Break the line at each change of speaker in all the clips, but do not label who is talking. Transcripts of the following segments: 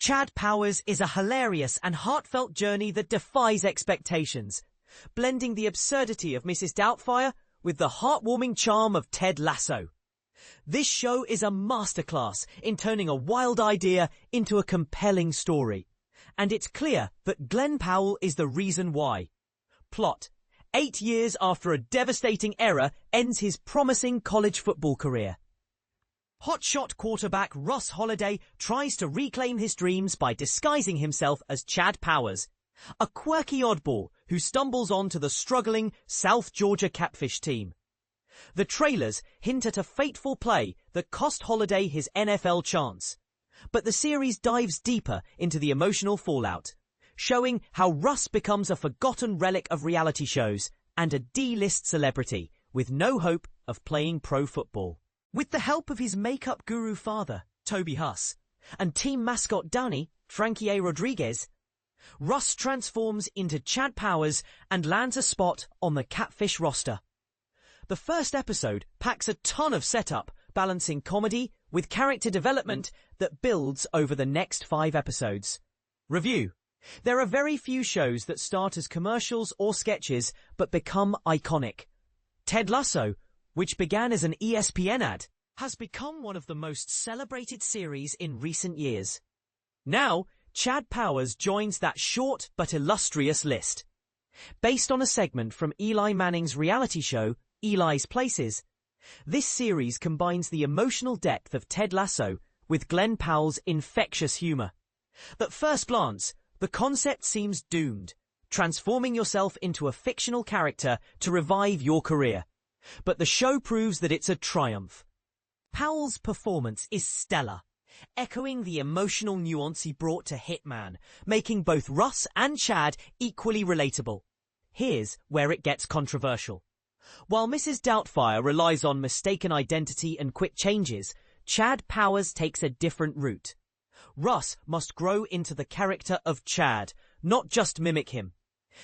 Chad Powers is a hilarious and heartfelt journey that defies expectations, blending the absurdity of Mrs. Doubtfire with the heartwarming charm of Ted Lasso. This show is a masterclass in turning a wild idea into a compelling story. And it's clear that Glen Powell is the reason why. Plot: 8 years after a devastating error ends his promising college football career. Hotshot quarterback Russ Holliday tries to reclaim his dreams by disguising himself as Chad Powers, a quirky oddball who stumbles onto the struggling South Georgia Catfish team. The trailers hint at a fateful play that cost Holliday his NFL chance. But the series dives deeper into the emotional fallout, showing how Russ becomes a forgotten relic of reality shows and a D-list celebrity with no hope of playing pro football. With the help of his makeup guru father, Toby Huss, and team mascot Danny, Frankie A. Rodriguez, Russ transforms into Chad Powers and lands a spot on the Catfish roster. The first episode packs a ton of setup, balancing comedy with character development that builds over the next 5 episodes. Review: there are very few shows that start as commercials or sketches but become iconic. Ted Lasso, which began as an ESPN ad, has become one of the most celebrated series in recent years. Now, Chad Powers joins that short but illustrious list. Based on a segment from Eli Manning's reality show, Eli's Places, this series combines the emotional depth of Ted Lasso with Glen Powell's infectious humor. At first glance, the concept seems doomed, transforming yourself into a fictional character to revive your career. But the show proves that it's a triumph. Powell's performance is stellar, echoing the emotional nuance he brought to Hitman, making both Russ and Chad equally relatable. Here's where it gets controversial. While Mrs. Doubtfire relies on mistaken identity and quick changes, Chad Powers takes a different route. Russ must grow into the character of Chad, not just mimic him.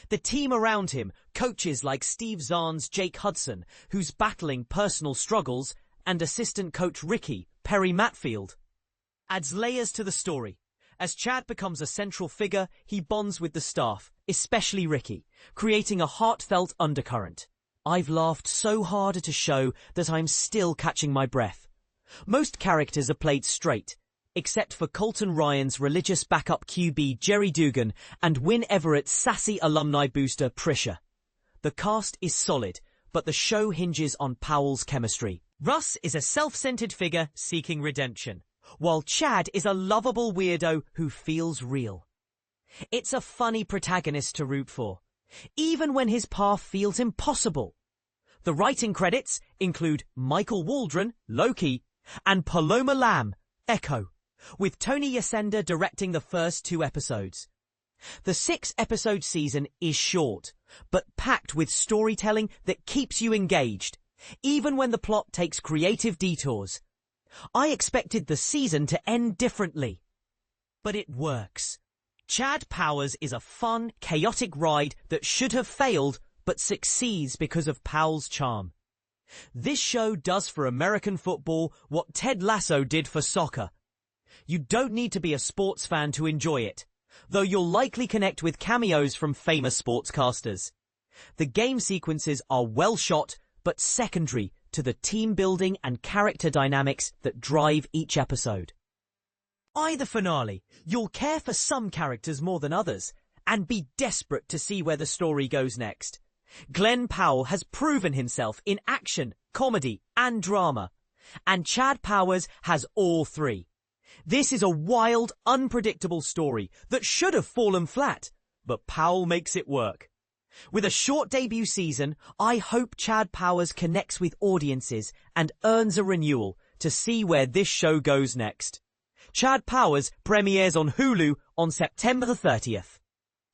The team around him, coaches like Steve Zahn's Jake Hudson, who's battling personal struggles, and assistant coach Ricky, Perry Matfield, adds layers to the story. As Chad becomes a central figure, he bonds with the staff, especially Ricky, creating a heartfelt undercurrent. I've laughed so hard at a show that I'm still catching my breath. Most characters are played straight, except for Colton Ryan's religious backup QB Jerry Dugan and Win Everett's sassy alumni booster Prisha. The cast is solid, but the show hinges on Powell's chemistry. Russ is a self-centered figure seeking redemption, while Chad is a lovable weirdo who feels real. It's a funny protagonist to root for, even when his path feels impossible. The writing credits include Michael Waldron, Loki, and Paloma Lamb, Echo, with Tony Yasenda directing the first 2 episodes. The 6-episode season is short, but packed with storytelling that keeps you engaged, even when the plot takes creative detours. I expected the season to end differently, but it works. Chad Powers is a fun, chaotic ride that should have failed, but succeeds because of Powell's charm. This show does for American football what Ted Lasso did for soccer. You don't need to be a sports fan to enjoy it, though you'll likely connect with cameos from famous sportscasters. The game sequences are well shot, but secondary to the team building and character dynamics that drive each episode. By the finale, you'll care for some characters more than others, and be desperate to see where the story goes next. Glen Powell has proven himself in action, comedy, and drama, and Chad Powers has all 3. This is a wild, unpredictable story that should have fallen flat, but Powell makes it work. With a short debut season, I hope Chad Powers connects with audiences and earns a renewal to see where this show goes next. Chad Powers premieres on Hulu on September the 30th.